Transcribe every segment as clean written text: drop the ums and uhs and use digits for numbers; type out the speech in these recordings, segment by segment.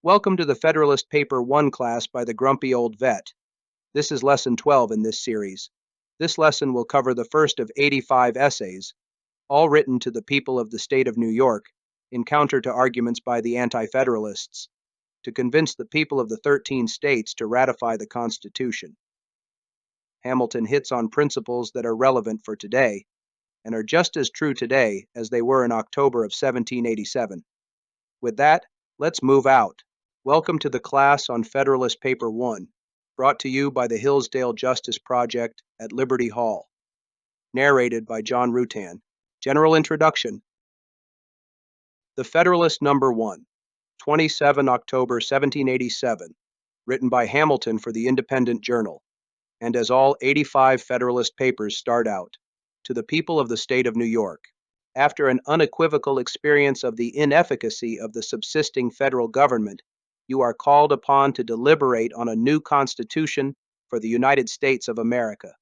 Welcome to the Federalist Paper 1 class by the Grumpy Old Vet. This is Lesson 12 in this series. This lesson will cover the first of 85 essays, all written to the people of the state of New York, in counter to arguments by the Anti-Federalists, to convince the people of the 13 states to ratify the Constitution. Hamilton hits on principles that are relevant for today, and are just as true today as they were in October of 1787. With that, let's move out. Welcome to the class on Federalist Paper 1, brought to you by the Hillsdale Justice Project at Liberty Hall. Narrated by John Rutan. General Introduction. The Federalist Number 1, 27 October 1787, written by Hamilton for the Independent Journal, and as all 85 Federalist Papers start out, to the people of the state of New York. After an unequivocal experience of the inefficacy of the subsisting federal government, you are called upon to deliberate on a new Constitution for the United States of America.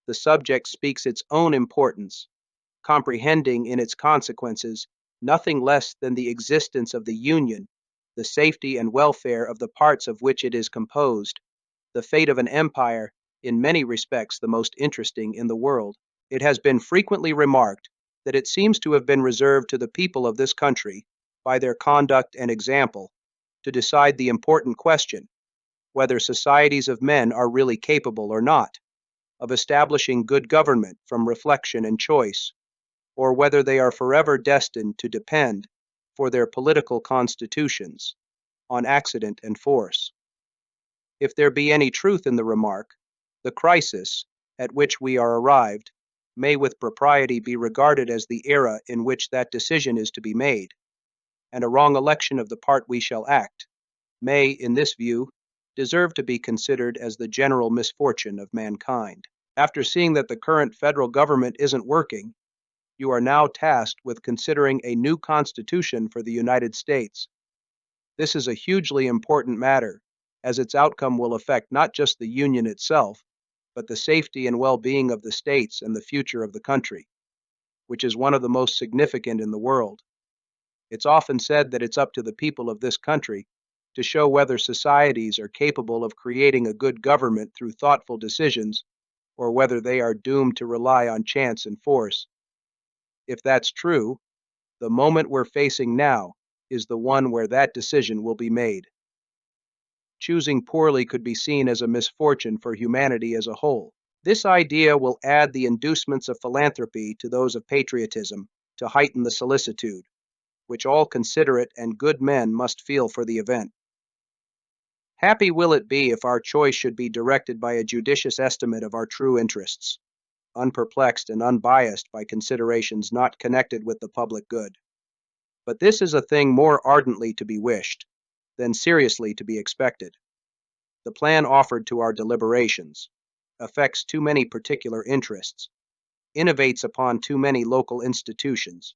The subject speaks its own importance, comprehending in its consequences nothing less than the existence of the Union, the safety and welfare of the parts of which it is composed, the fate of an empire, in many respects the most interesting in the world. It has been frequently remarked that it seems to have been reserved to the people of this country, by their conduct and example, to decide the important question, whether societies of men are really capable or not, of establishing good government from reflection and choice, or whether they are forever destined to depend, for their political constitutions, on accident and force. If there be any truth in the remark, the crisis at which we are arrived may with propriety be regarded as the era in which that decision is to be made, and a wrong election of the part we shall act may, in this view, deserve to be considered as the general misfortune of mankind. After seeing that the current federal government isn't working, you are now tasked with considering a new Constitution for the United States. This is a hugely important matter, as its outcome will affect not just the Union itself, but the safety and well-being of the states and the future of the country, which is one of the most significant in the world. It's often said that it's up to the people of this country to show whether societies are capable of creating a good government through thoughtful decisions, or whether they are doomed to rely on chance and force. If that's true, the moment we're facing now is the one where that decision will be made. Choosing poorly could be seen as a misfortune for humanity as a whole. This idea will add the inducements of philanthropy to those of patriotism to heighten the solicitude, which all considerate and good men must feel for the event. Happy will it be if our choice should be directed by a judicious estimate of our true interests, unperplexed and unbiased by considerations not connected with the public good. But this is a thing more ardently to be wished than seriously to be expected. The plan offered to our deliberations affects too many particular interests, innovates upon too many local institutions,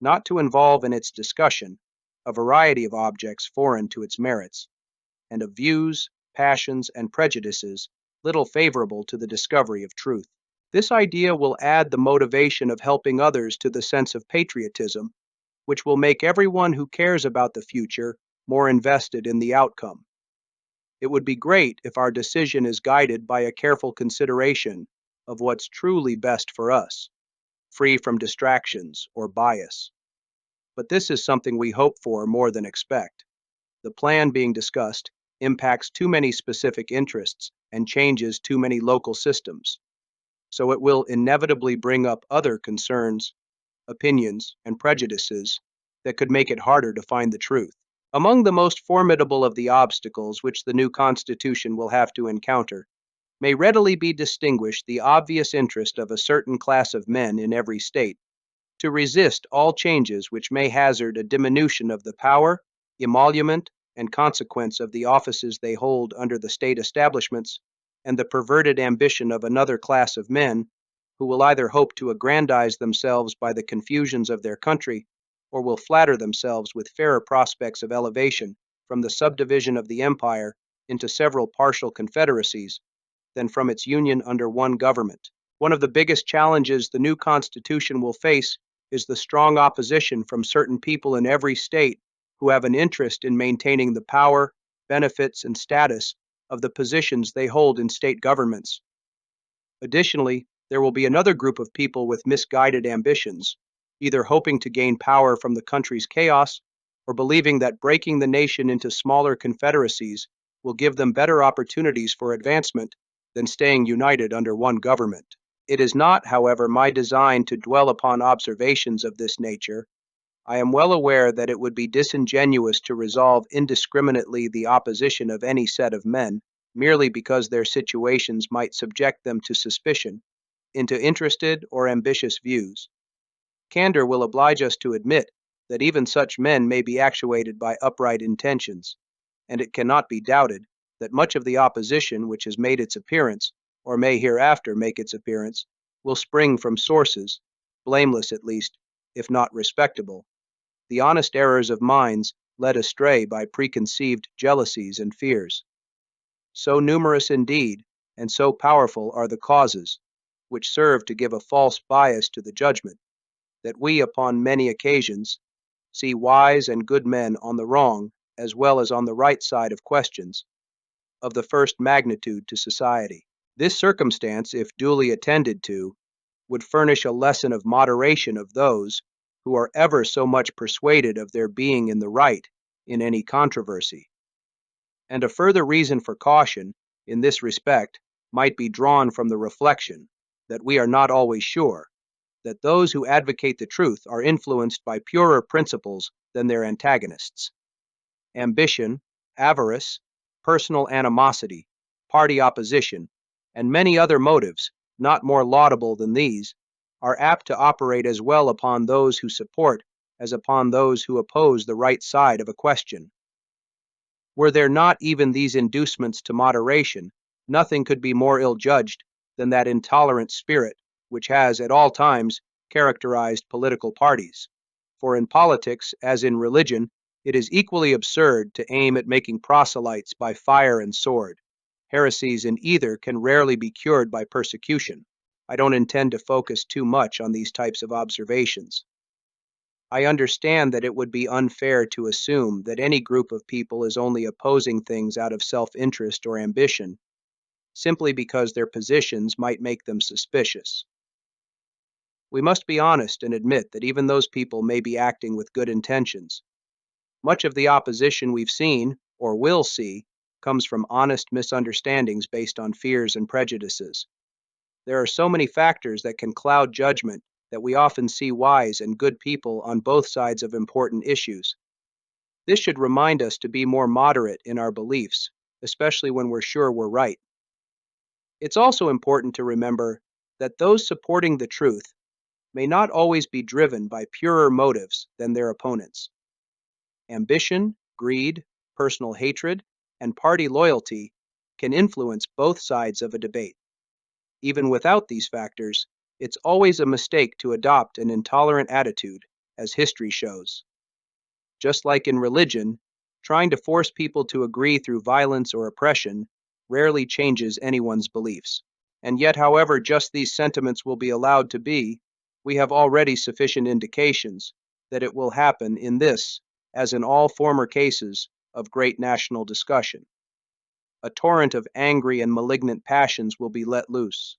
not to involve in its discussion a variety of objects foreign to its merits, and of views, passions, and prejudices little favorable to the discovery of truth. This idea will add the motivation of helping others to the sense of patriotism, which will make everyone who cares about the future more invested in the outcome. It would be great if our decision is guided by a careful consideration of what's truly best for us, free from distractions or bias. But this is something we hope for more than expect. The plan being discussed impacts too many specific interests and changes too many local systems, so it will inevitably bring up other concerns, opinions, and prejudices that could make it harder to find the truth. Among the most formidable of the obstacles which the new Constitution will have to encounter may readily be distinguished the obvious interest of a certain class of men in every state to resist all changes which may hazard a diminution of the power, emolument, and consequence of the offices they hold under the state establishments, and the perverted ambition of another class of men who will either hope to aggrandize themselves by the confusions of their country, or will flatter themselves with fairer prospects of elevation from the subdivision of the empire into several partial confederacies than from its union under one government. One of the biggest challenges the new Constitution will face is the strong opposition from certain people in every state who have an interest in maintaining the power, benefits, and status of the positions they hold in state governments. Additionally, there will be another group of people with misguided ambitions, either hoping to gain power from the country's chaos or believing that breaking the nation into smaller confederacies will give them better opportunities for advancement than staying united under one government. It is not, however, my design to dwell upon observations of this nature. I am well aware that it would be disingenuous to resolve indiscriminately the opposition of any set of men, merely because their situations might subject them to suspicion, into interested or ambitious views. Candor will oblige us to admit that even such men may be actuated by upright intentions, and it cannot be doubted that much of the opposition which has made its appearance, or may hereafter make its appearance, will spring from sources, blameless at least, if not respectable, the honest errors of minds led astray by preconceived jealousies and fears. So numerous indeed, and so powerful are the causes, which serve to give a false bias to the judgment, that we upon many occasions see wise and good men on the wrong as well as on the right side of questions of the first magnitude to society. This circumstance, if duly attended to, would furnish a lesson of moderation of those who are ever so much persuaded of their being in the right in any controversy. And a further reason for caution in this respect might be drawn from the reflection that we are not always sure that those who advocate the truth are influenced by purer principles than their antagonists. Ambition, avarice, personal animosity, party opposition, and many other motives, not more laudable than these, are apt to operate as well upon those who support as upon those who oppose the right side of a question. Were there not even these inducements to moderation, nothing could be more ill-judged than that intolerant spirit which has at all times characterized political parties. For in politics, as in religion, it is equally absurd to aim at making proselytes by fire and sword. Heresies in either can rarely be cured by persecution. I don't intend to focus too much on these types of observations. I understand that it would be unfair to assume that any group of people is only opposing things out of self-interest or ambition, simply because their positions might make them suspicious. We must be honest and admit that even those people may be acting with good intentions. Much of the opposition we've seen, or will see, comes from honest misunderstandings based on fears and prejudices. There are so many factors that can cloud judgment that we often see wise and good people on both sides of important issues. This should remind us to be more moderate in our beliefs, especially when we're sure we're right. It's also important to remember that those supporting the truth may not always be driven by purer motives than their opponents. Ambition, greed, personal hatred, and party loyalty can influence both sides of a debate. Even without these factors, it's always a mistake to adopt an intolerant attitude, as history shows. Just like in religion, trying to force people to agree through violence or oppression rarely changes anyone's beliefs. And yet, however just these sentiments will be allowed to be, we have already sufficient indications that it will happen in this, as in all former cases of great national discussion. A torrent of angry and malignant passions will be let loose.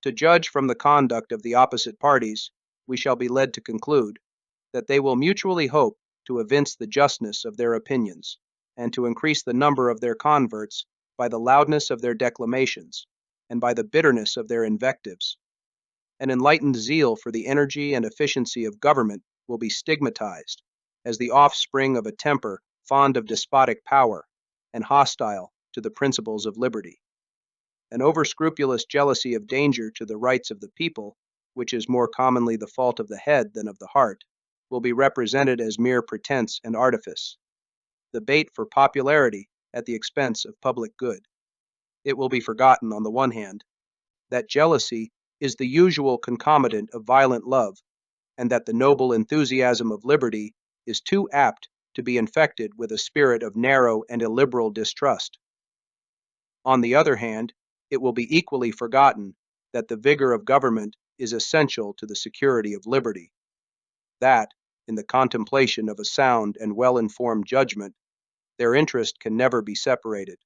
To judge from the conduct of the opposite parties, we shall be led to conclude that they will mutually hope to evince the justness of their opinions, and to increase the number of their converts by the loudness of their declamations, and by the bitterness of their invectives. An enlightened zeal for the energy and efficiency of government will be stigmatized as the offspring of a temper fond of despotic power and hostile to the principles of liberty. An overscrupulous jealousy of danger to the rights of the people, which is more commonly the fault of the head than of the heart, will be represented as mere pretense and artifice, the bait for popularity at the expense of public good. It will be forgotten, on the one hand, that jealousy is the usual concomitant of violent love, and that the noble enthusiasm of liberty is too apt to be infected with a spirit of narrow and illiberal distrust. On the other hand, it will be equally forgotten that the vigor of government is essential to the security of liberty. That, in the contemplation of a sound and well-informed judgment, their interest can never be separated,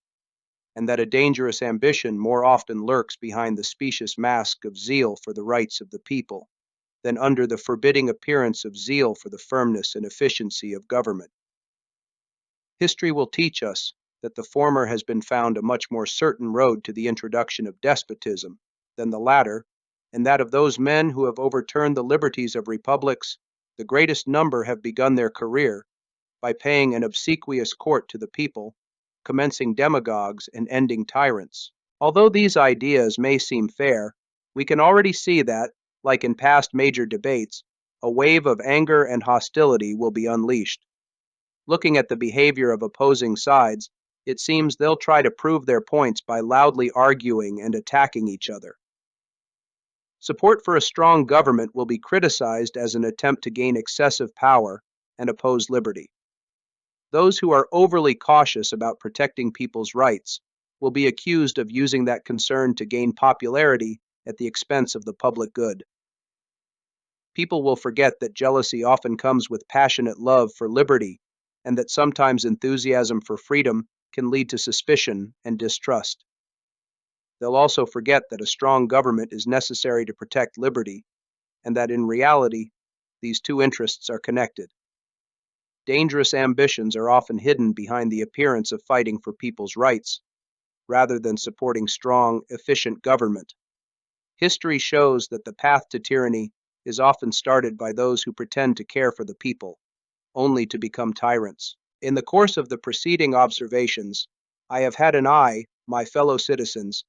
and that a dangerous ambition more often lurks behind the specious mask of zeal for the rights of the people than under the forbidding appearance of zeal for the firmness and efficiency of government. History will teach us that the former has been found a much more certain road to the introduction of despotism than the latter, and that of those men who have overturned the liberties of republics, the greatest number have begun their career by paying an obsequious court to the people, commencing demagogues and ending tyrants. Although these ideas may seem fair, we can already see that, like in past major debates, a wave of anger and hostility will be unleashed. Looking at the behavior of opposing sides, it seems they'll try to prove their points by loudly arguing and attacking each other. Support for a strong government will be criticized as an attempt to gain excessive power and oppose liberty. Those who are overly cautious about protecting people's rights will be accused of using that concern to gain popularity at the expense of the public good. People will forget that jealousy often comes with passionate love for liberty, and that sometimes enthusiasm for freedom can lead to suspicion and distrust. They'll also forget that a strong government is necessary to protect liberty, and that in reality, these two interests are connected. Dangerous ambitions are often hidden behind the appearance of fighting for people's rights, rather than supporting strong, efficient government. History shows that the path to tyranny is often started by those who pretend to care for the people, only to become tyrants. In the course of the preceding observations, I have had an eye, my fellow citizens,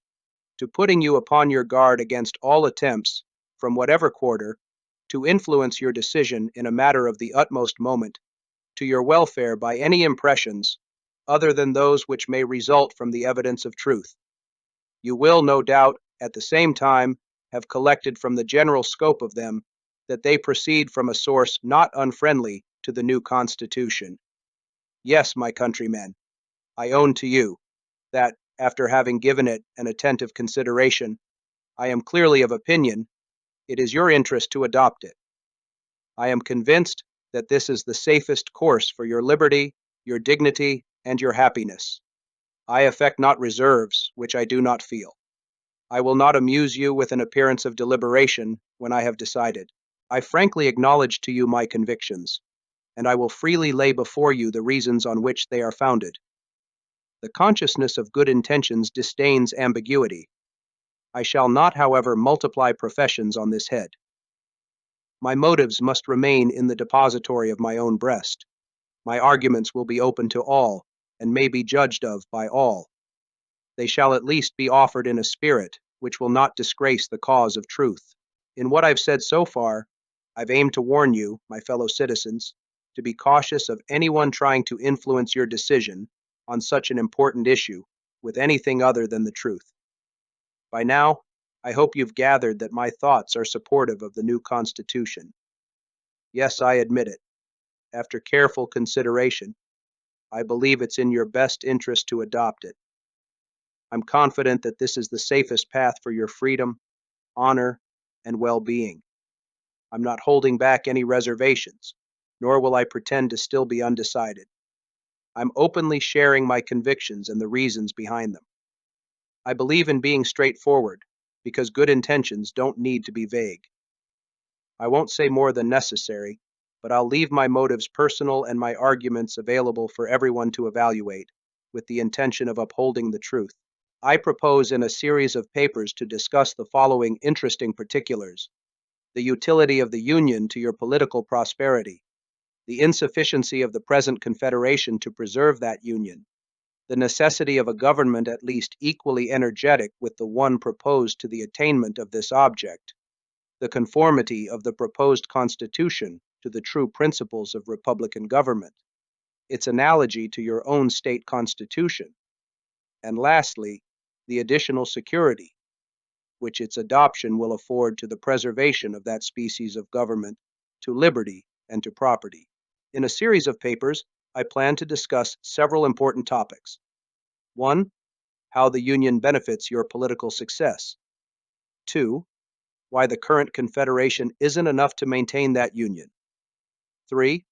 to putting you upon your guard against all attempts, from whatever quarter, to influence your decision in a matter of the utmost moment, to your welfare by any impressions, other than those which may result from the evidence of truth. You will, no doubt, at the same time, have collected from the general scope of them that they proceed from a source not unfriendly to the new Constitution. Yes, my countrymen, I own to you that, after having given it an attentive consideration, I am clearly of opinion it is your interest to adopt it. I am convinced that this is the safest course for your liberty, your dignity, and your happiness. I affect not reserves which I do not feel. I will not amuse you with an appearance of deliberation when I have decided. I frankly acknowledge to you my convictions, and I will freely lay before you the reasons on which they are founded. The consciousness of good intentions disdains ambiguity. I shall not, however, multiply professions on this head. My motives must remain in the depository of my own breast. My arguments will be open to all, and may be judged of by all. They shall at least be offered in a spirit which will not disgrace the cause of truth. In what I've said so far, I've aimed to warn you, my fellow citizens, to be cautious of anyone trying to influence your decision on such an important issue with anything other than the truth. By now, I hope you've gathered that my thoughts are supportive of the new Constitution. Yes, I admit it. After careful consideration, I believe it's in your best interest to adopt it. I'm confident that this is the safest path for your freedom, honor, and well-being. I'm not holding back any reservations, nor will I pretend to still be undecided. I'm openly sharing my convictions and the reasons behind them. I believe in being straightforward, because good intentions don't need to be vague. I won't say more than necessary, but I'll leave my motives personal and my arguments available for everyone to evaluate, with the intention of upholding the truth. I propose in a series of papers to discuss the following interesting particulars: the utility of the Union to your political prosperity, the insufficiency of the present Confederation to preserve that Union, the necessity of a government at least equally energetic with the one proposed to the attainment of this object, the conformity of the proposed Constitution to the true principles of republican government, its analogy to your own state constitution, and lastly, the additional security which its adoption will afford to the preservation of that species of government, to liberty and to property. In a series of papers, I plan to discuss several important topics. 1. How the Union benefits your political success. 2. Why the current Confederation isn't enough to maintain that Union. 3.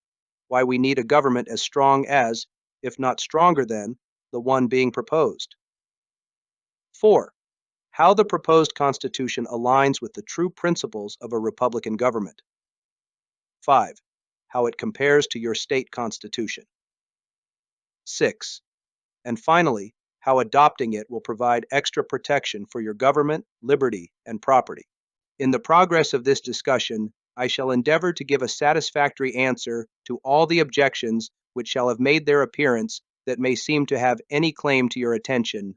Why we need a government as strong as, if not stronger than, the one being proposed. 4. How the proposed Constitution aligns with the true principles of a Republican government. 5. How it compares to your state constitution. 6. And finally, how adopting it will provide extra protection for your government, liberty, and property. In the progress of this discussion, I shall endeavor to give a satisfactory answer to all the objections which shall have made their appearance that may seem to have any claim to your attention.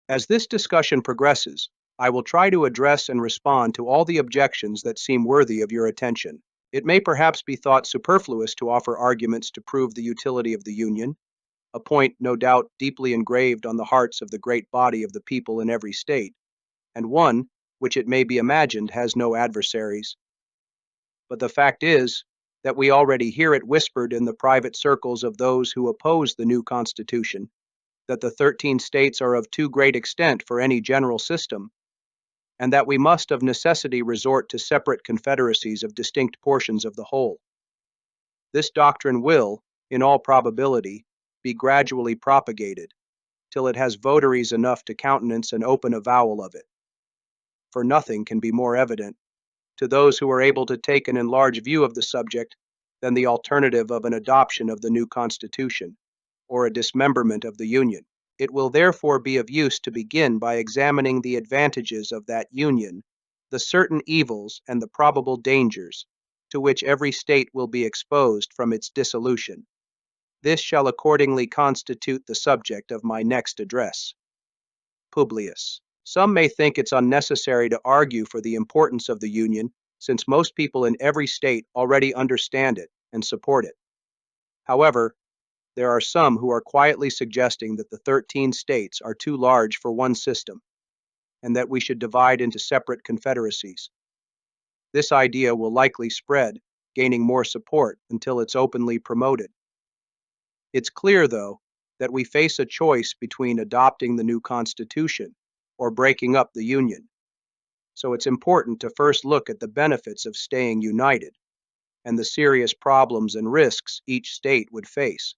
As this discussion progresses, I will try to address and respond to all the objections that seem worthy of your attention. It may perhaps be thought superfluous to offer arguments to prove the utility of the Union, a point no doubt deeply engraved on the hearts of the great body of the people in every state, and one which it may be imagined has no adversaries. But the fact is that we already hear it whispered in the private circles of those who oppose the new Constitution, that the 13 states are of too great extent for any general system, and that we must of necessity resort to separate confederacies of distinct portions of the whole. This doctrine will, in all probability, be gradually propagated, till it has votaries enough to countenance an open avowal of it. For nothing can be more evident, to those who are able to take an enlarged view of the subject, than the alternative of an adoption of the new Constitution, or a dismemberment of the Union. It will therefore be of use to begin by examining the advantages of that union, the certain evils and the probable dangers to which every state will be exposed from its dissolution. This shall accordingly constitute the subject of my next address. Publius. Some may think it's unnecessary to argue for the importance of the Union, since most people in every state already understand it and support it. However, there are some who are quietly suggesting that the 13 states are too large for one system, and that we should divide into separate confederacies. This idea will likely spread, gaining more support until it's openly promoted. It's clear, though, that we face a choice between adopting the new Constitution or breaking up the Union. So it's important to first look at the benefits of staying united and the serious problems and risks each state would face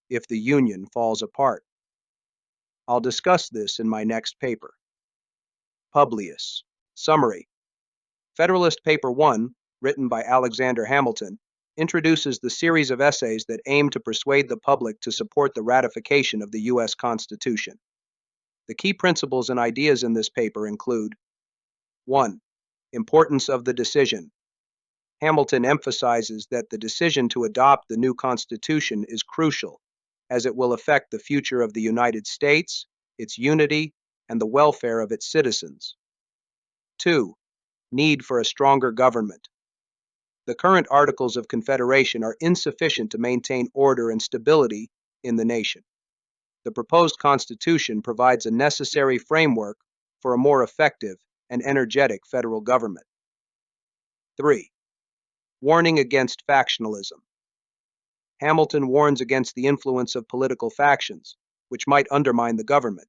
if the Union falls apart. I'll discuss this in my next paper. Publius. Summary. Federalist Paper 1, written by Alexander Hamilton, introduces the series of essays that aim to persuade the public to support the ratification of the U.S. Constitution. The key principles and ideas in this paper include: 1. Importance of the decision. Hamilton emphasizes that the decision to adopt the new Constitution is crucial, as it will affect the future of the United States, its unity, and the welfare of its citizens. 2. Need for a stronger government. The current Articles of Confederation are insufficient to maintain order and stability in the nation. The proposed Constitution provides a necessary framework for a more effective and energetic federal government. 3. Warning against factionalism. Hamilton warns against the influence of political factions, which might undermine the government.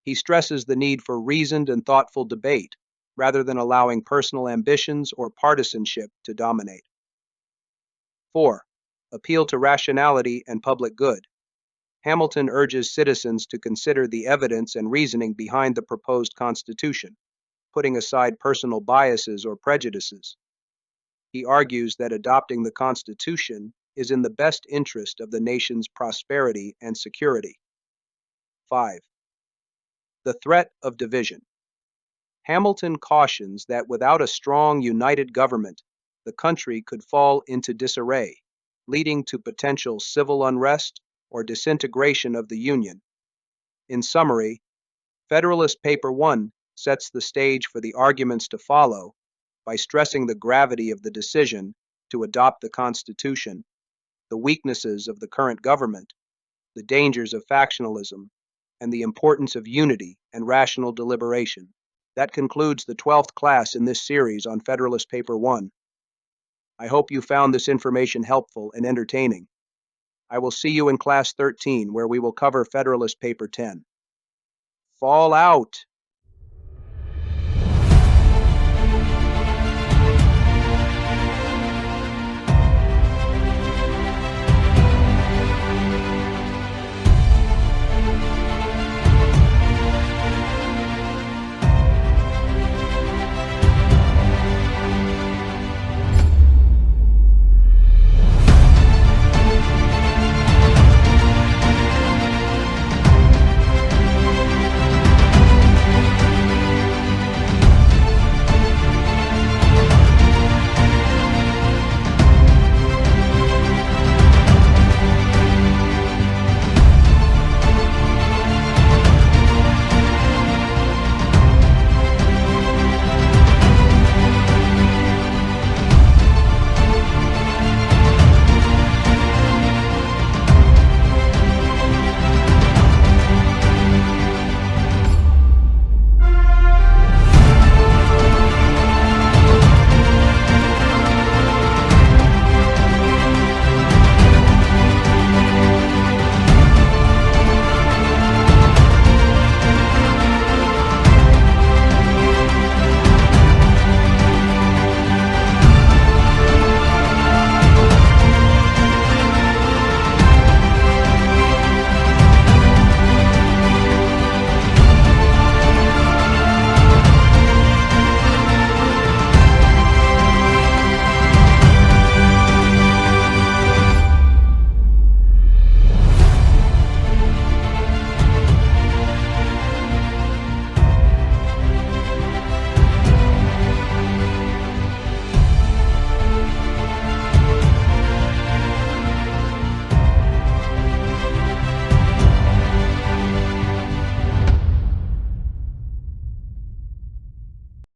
He stresses the need for reasoned and thoughtful debate, rather than allowing personal ambitions or partisanship to dominate. 4. Appeal to rationality and public good. Hamilton urges citizens to consider the evidence and reasoning behind the proposed Constitution, putting aside personal biases or prejudices. He argues that adopting the Constitution is in the best interest of the nation's prosperity and security. 5. The threat of division. Hamilton cautions that without a strong, united government, the country could fall into disarray, leading to potential civil unrest or disintegration of the Union. In summary, Federalist Paper 1 sets the stage for the arguments to follow by stressing the gravity of the decision to adopt the Constitution, the weaknesses of the current government, the dangers of factionalism, and the importance of unity and rational deliberation. That concludes the 12th class in this series on Federalist Paper 1. I hope you found this information helpful and entertaining. I will see you in Class 13, where we will cover Federalist Paper 10. Fall out!